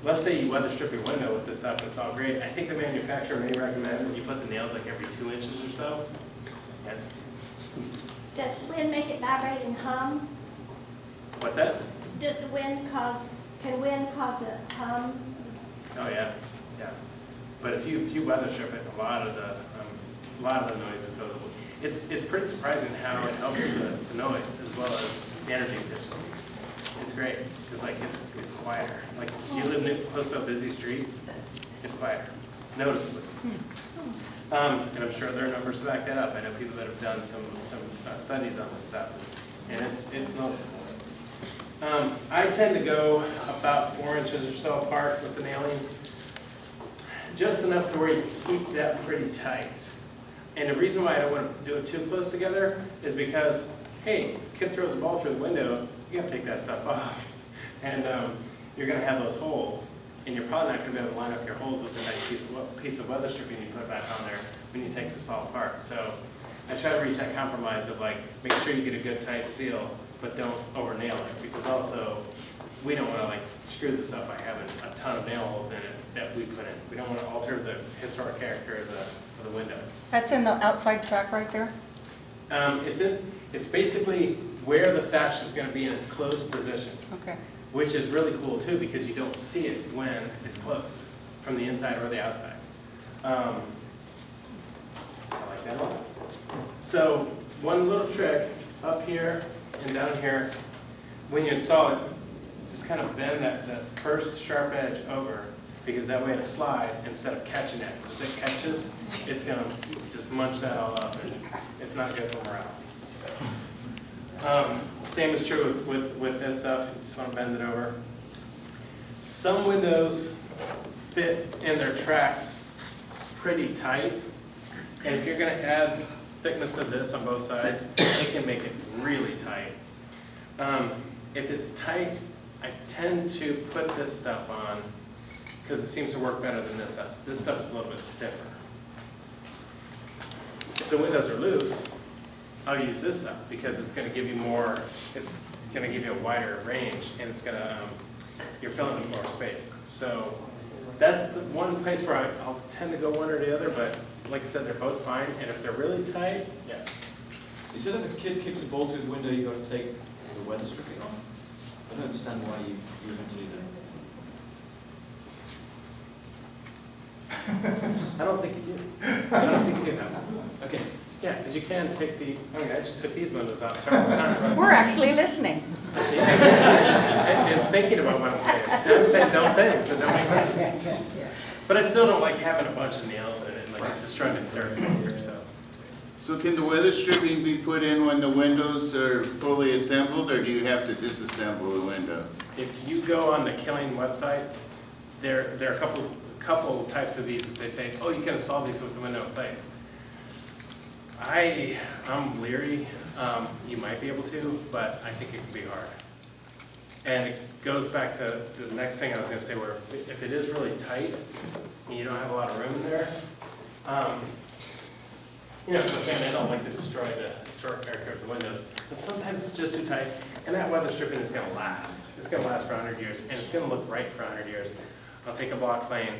let's say you weather strip your window with this stuff, it's all great. I think the manufacturer may recommend that you put the nails like every 2 inches or so. Yes. Does the wind make it vibrate and hum? What's that? Does the wind cause, can wind cause a hum? Oh yeah, yeah. But if you weather strip it, a lot of the noises go. It's pretty surprising how it helps the noise as well as the energy efficiency. It's great because like it's quieter. Like if you live close to a busy street, it's quieter, noticeably. And I'm sure there are numbers to back that up. I know people that have done some studies on this stuff, and it's noticeable. I tend to go about 4 inches or so apart with the nailing, just enough to where you keep that pretty tight. And the reason why I don't want to do it too close together is because, hey, if a kid throws a ball through the window, you have to take that stuff off. And you're going to have those holes, and you're probably not going to be able to line up your holes with a nice piece of weather stripping you put it back on there when you take this all apart. So I try to reach that compromise of like, make sure you get a good tight seal, but don't over nail it, because also we don't want to like screw this up by having a ton of nail holes in it that we put in. We don't want to alter the historic character of the window. That's in the outside track right there? It's basically where the sash is going to be in its closed position, Okay. which is really cool too, because you don't see it when it's closed from the inside or the outside. I like that a lot. So one little trick up here and down here, when you install it, just kind of bend that first sharp edge over, because that way it'll slide instead of catching it. If it catches, it's going to just munch that all up, and it's not good for morale. Same is true with this stuff. You just want to bend it over. Some windows fit in their tracks pretty tight, and if you're going to add thickness to this on both sides, it can make it really tight. If it's tight, I tend to put this stuff on because it seems to work better than this stuff. This stuff is a little bit stiffer. If the windows are loose, I'll use this stuff because it's going to give you more, it's going to give you a wider range, and it's going to, you're filling in more space. So that's the one place where I'll tend to go one or the other, but like I said, they're both fine, and if they're really tight, yeah. You said if a kid kicks a ball through the window, you've got to take the weather stripping off? I don't understand why you want to do that. I don't think you do. I don't think you do that. Okay. Yeah, because you can take the, I mean, I just took these windows out several times. We're actually listening. And thinking about what I'm saying. I'm saying don't things that don't make sense. But I still don't like having a bunch of nails in it, and like it's destroying the exterior figure, so. So can the weather stripping be put in when the windows are fully assembled, or do you have to disassemble the window? If you go on the Killing website, there are a couple types of these that they say, oh, you can install these with the window in place. I'm leery. You might be able to, but I think it can be hard. And it goes back to the next thing I was going to say, where if it is really tight and you don't have a lot of room in there, you know, so again, I don't like to destroy the historic character of the windows. But sometimes it's just too tight, and that weather stripping is going to last. It's going to last for 100 years, and it's going to look right for 100 years. I'll take a block plane,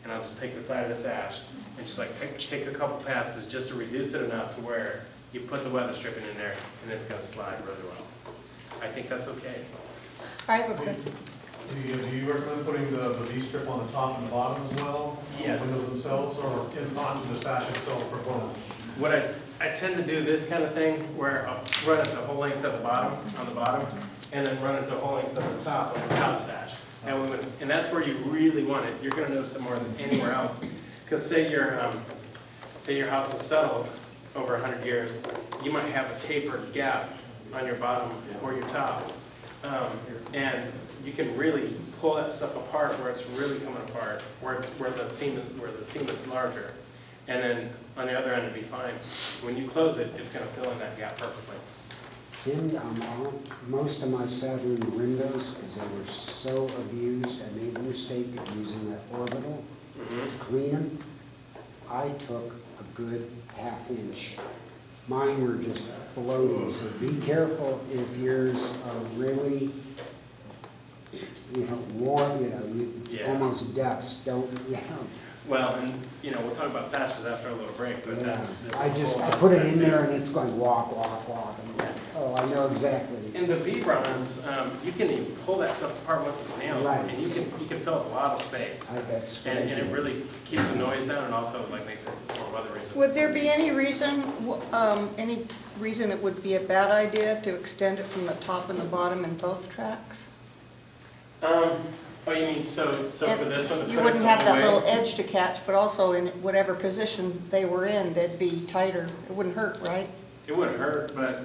and I'll just take the side of the sash, and just like take a couple passes just to reduce it enough to where you put the weather stripping in there, and it's going to slide really well. I think that's okay. I have a question. Do you recommend putting the V-strip on the top and the bottom as well? Yes. On the windows themselves, or onto the sash itself for both? What I tend to do this kind of thing, where I'll run it the whole length of the bottom, on the bottom, and then run it the whole length of the top on the top sash. And that's where you really want it. You're going to notice it more than anywhere else. Because say your house is settled over 100 years, you might have a tapered gap on your bottom or your top. And you can really pull that stuff apart where it's really coming apart, where the seam is larger. And then on the other end it'd be fine. When you close it, it's going to fill in that gap perfectly. Most of my Saturn windows, because they were so abused, I made the mistake of using that orbital to clean them. I took a good ½ inch. Mine were just floating, so be careful if yours are really warm, Yeah. almost dust, don't, Well, and, we'll talk about sashes after a little break, but that's. I whole put it other in thing. there and it's going walk, walk, walk. Yeah. Oh, I know exactly. In the V-Bronze, you can even pull that stuff apart once it's nailed, Right. and you can fill up a lot of space. That's And it really keeps the noise down and also like makes it more weather resistant. Would there be any reason it would be a bad idea to extend it from the top and the bottom in both tracks? Oh, you mean, so for this one? to You put it wouldn't the have whole that way? little edge to catch, but also in whatever position they were in, they'd be tighter. It wouldn't hurt, right? It wouldn't hurt, but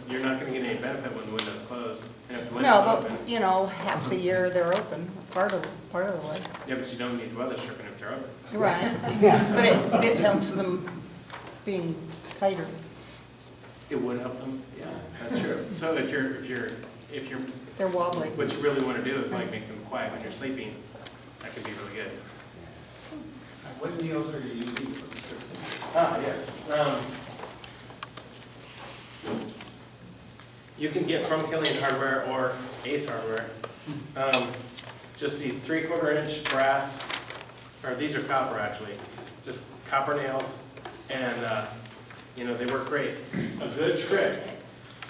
you're not gonna get any benefit when the window's closed. And if the window's No, open, but, half the year they're open, part of the way. yeah, but you don't need weather stripping if they're open. Right. But it helps them being tighter. It would help them, yeah, that's true. So if you're, They're wobbly. what you really wanna do is like make them quiet when you're sleeping, that could be really good. What nails are you using for the stripping? Yes. You can get from Killian Hardware or Ace Hardware, just these 3/4 inch brass, or these are copper actually, just copper nails, and, they work great. A good trick,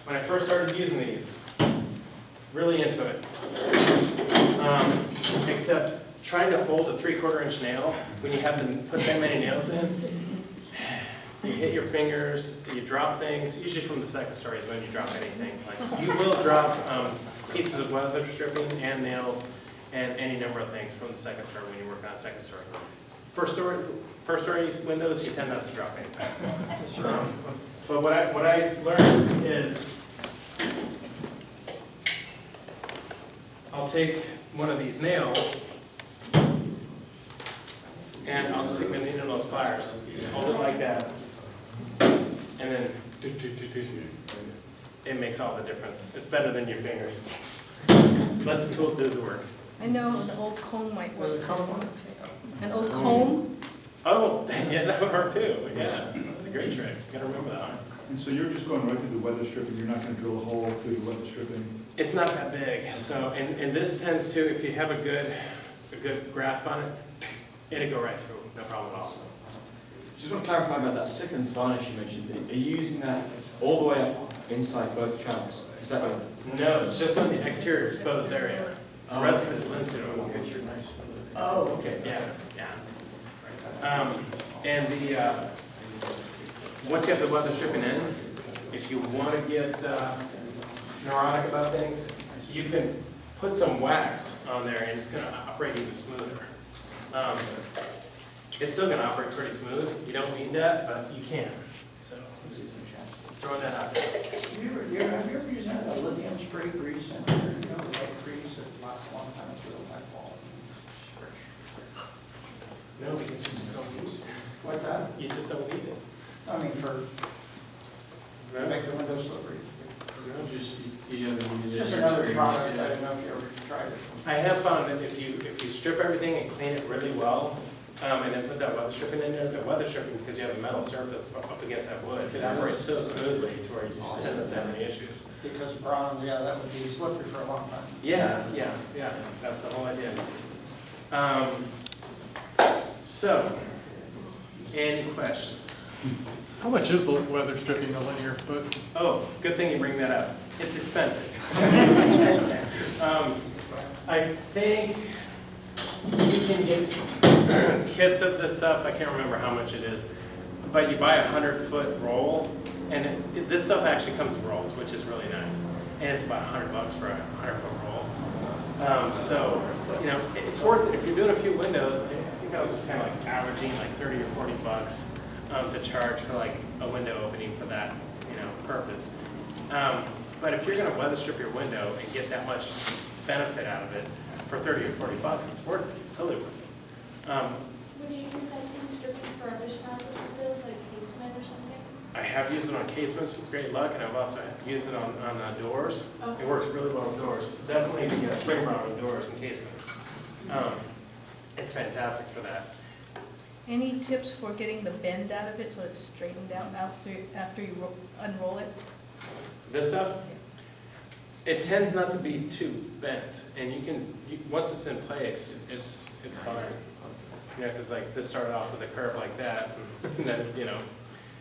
when I first started using these, really into it, except trying to hold a 3/4 inch nail, when you have to put that many nails in, you hit your fingers, you drop things, usually from the second story is when you drop anything. Like, you will drop pieces of weather stripping and nails and any number of things from the second story when you work on a second story. First story windows, you tend not to drop anything. But what I've learned is, I'll take one of these nails and I'll stick them in those pliers. Just hold it like that. And then it makes all the difference. It's better than your fingers. Let the tool do the work. I know an old comb might work. An old comb? Oh, yeah, that would work too. Yeah, that's a great trick. You gotta remember that one. And so you're just going right through the weather stripping, you're not gonna drill a hole through the weather stripping? It's not that big. So, and this tends to, if you have a good grasp on it, it'll go right through, no problem at all. Just want to clarify about that second varnish you mentioned. Are you using that all the way up inside both tracks? Is that right? No, it's just on the exterior exposed area. The rest of it is linseed oil. Oh, okay. Yeah, yeah. And once you have the weather stripping in, if you want to get neurotic about things, you can put some wax on there and it's going to operate even smoother. It's still going to operate pretty smooth. You don't need that, but you can. So I'm just throwing that out there. Have you ever used a lithium spray grease in there, the white grease that lasts a long time, it's real high quality? No, because you just don't need it. What's that? You just don't need it. I mean, to make the windows slippery. It's just another product, I don't know if you ever tried it. I have found that if you strip everything and clean it really well, and then put that weather stripping in there, the weather stripping, because you have a metal surface up against that wood, it operates so smoothly to where you just tend not to have any issues. Because bronze, yeah, that would be slippery for a long time. Yeah, that's the whole idea. So, any questions? How much is the weather stripping a linear foot? Oh, good thing you bring that up. It's expensive. I think you can get kits of this stuff. I can't remember how much it is, but you buy a 100-foot roll, and this stuff actually comes in rolls, which is really nice. And it's about $100 for a 100-foot roll. So, it's worth it. If you're doing a few windows, I think I was just kind of like averaging like 30 or 40 bucks to charge for like a window opening for that, purpose. But if you're going to weather strip your window and get that much benefit out of it for 30 or 40 bucks, it's worth it. It's totally worth it. Would you use that same stripping for other styles of windows, like casement or something? I have used it on casements with great luck, and I've also used it on doors. Okay. It works really well with doors. Definitely the spray bar on doors and casements. It's fantastic for that. Any tips for getting the bend out of it so it's straightened out after you unroll it? This stuff, it tends not to be too bent, and once it's in place, it's fine. You know, because like this started off with a curve like that, and then, you know,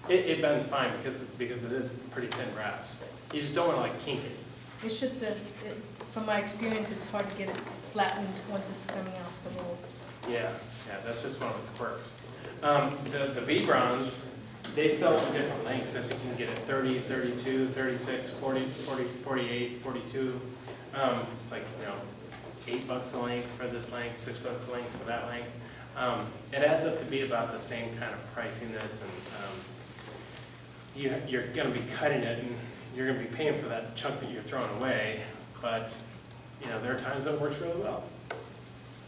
it bends fine because it is pretty thin brass. You just don't want to like kink it. It's just that, from my experience, it's hard to get it flattened once it's coming off the mold. Yeah, that's just one of its quirks. The V-Bronze, they sell to different lengths. I think you can get it 30, 32, 36, 40, 48, 42. It's like, you know, $8 a length for this length, $6 a length for that length. It adds up to be about the same kind of priciness, and you're going to be cutting it, and you're going to be paying for that chunk that you're throwing away, but, you know, there are times when it works really well.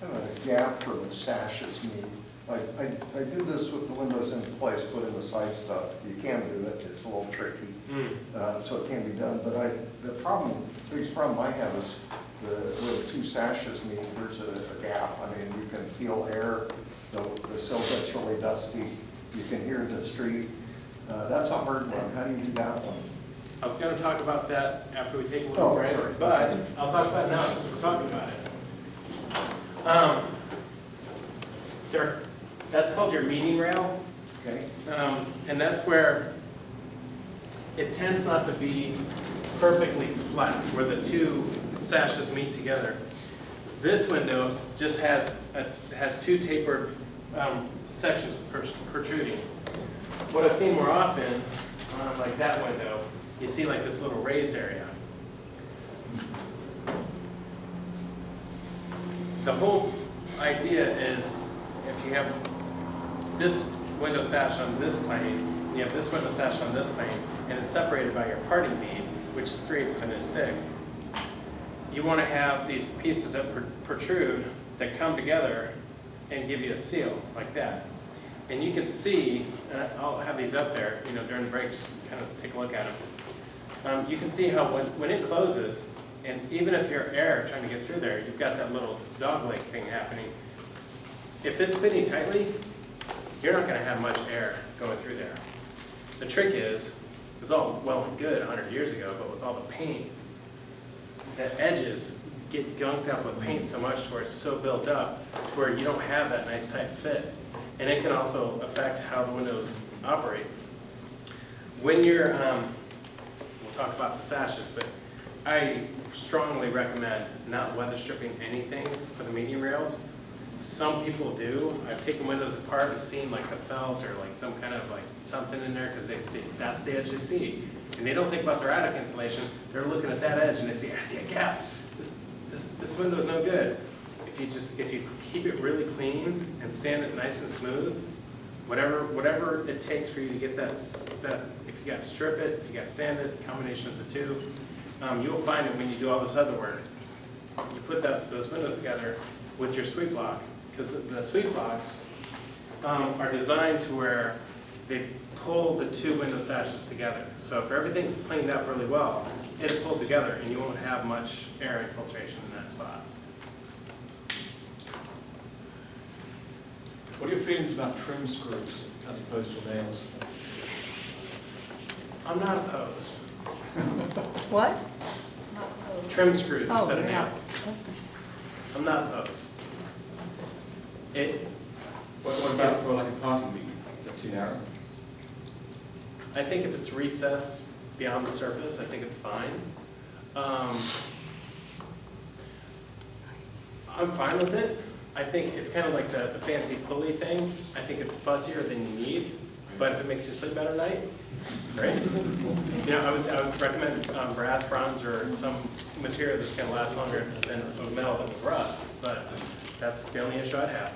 A gap for the sashes meet. I did this with the windows in place, put in the side stuff. You can do it, it's a little tricky, so it can be done. But the biggest problem I have is where the two sashes meet, there's a gap. I mean, you can feel air, the sill gets really dusty, you can hear the street. That's a hard one. How do you do that one? I was going to talk about that after we take a little break, but I'll talk about it now since we're talking about it. That's called your meeting rail. Okay. And that's where it tends not to be perfectly flat, where the two sashes meet together. This window just has two tapered sections protruding. What I've seen more often, like that window, you see like this little raised area. The whole idea is if you have this window sash on this plane, you have this window sash on this plane, and it's separated by your parting beam, which is 3/8 of an inch thick, you want to have these pieces that protrude that come together and give you a seal like that. And you can see, and I'll have these up there, you know, during the break, just kind of take a look at them. You can see how when it closes, and even if you're air trying to get through there, you've got that little dog leg thing happening. If it's fitting tightly, you're not going to have much air going through there. The trick is, it was all well and good 100 years ago, but with all the paint, the edges get gunked up with paint so much to where it's so built up to where you don't have that nice tight fit. And it can also affect how the windows operate. When you're, we'll talk about the sashes, but I strongly recommend not weather stripping anything for the medium rails. Some people do. I've taken windows apart and seen like the felt or like some kind of like something in there because that's the edge they see. And they don't think about their attic insulation. They're looking at that edge and they see, I see a gap. This window's no good. If you keep it really clean and sand it nice and smooth, whatever it takes for you to get that if you got to strip it, if you got to sand it, the combination of the two, you'll find it when you do all this other work. You put those windows together with your sweep block, because the sweep blocks are designed to where they pull the two window sashes together. So if everything's cleaned up really well, it'll pull together and you won't have much air infiltration in that spot. What are your feelings about trim screws as opposed to nails? I'm not opposed. What? Not opposed. Trim screws Oh, instead of yeah. nails. I'm not opposed. What about for like a parting beam? Is that too narrow? I think if it's recessed beyond the surface, I think it's fine. I'm fine with it. I think it's kind of like the fancy pulley thing. I think it's fuzzier than you need, but if it makes you sleep better at night, great. You know, I would recommend brass, bronze, or some material that's going to last longer than a metal that would rust, but that's the only issue I'd have.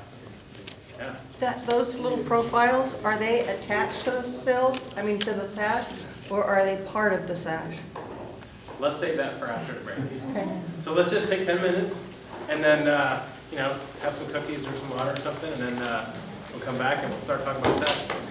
Yeah. Those little profiles, are they attached to the sill, to the sash, or are they part of the sash? Let's save that for after the break. Okay. So let's just take 10 minutes, and then have some cookies or some water or something, and then we'll come back and we'll start talking about sashes.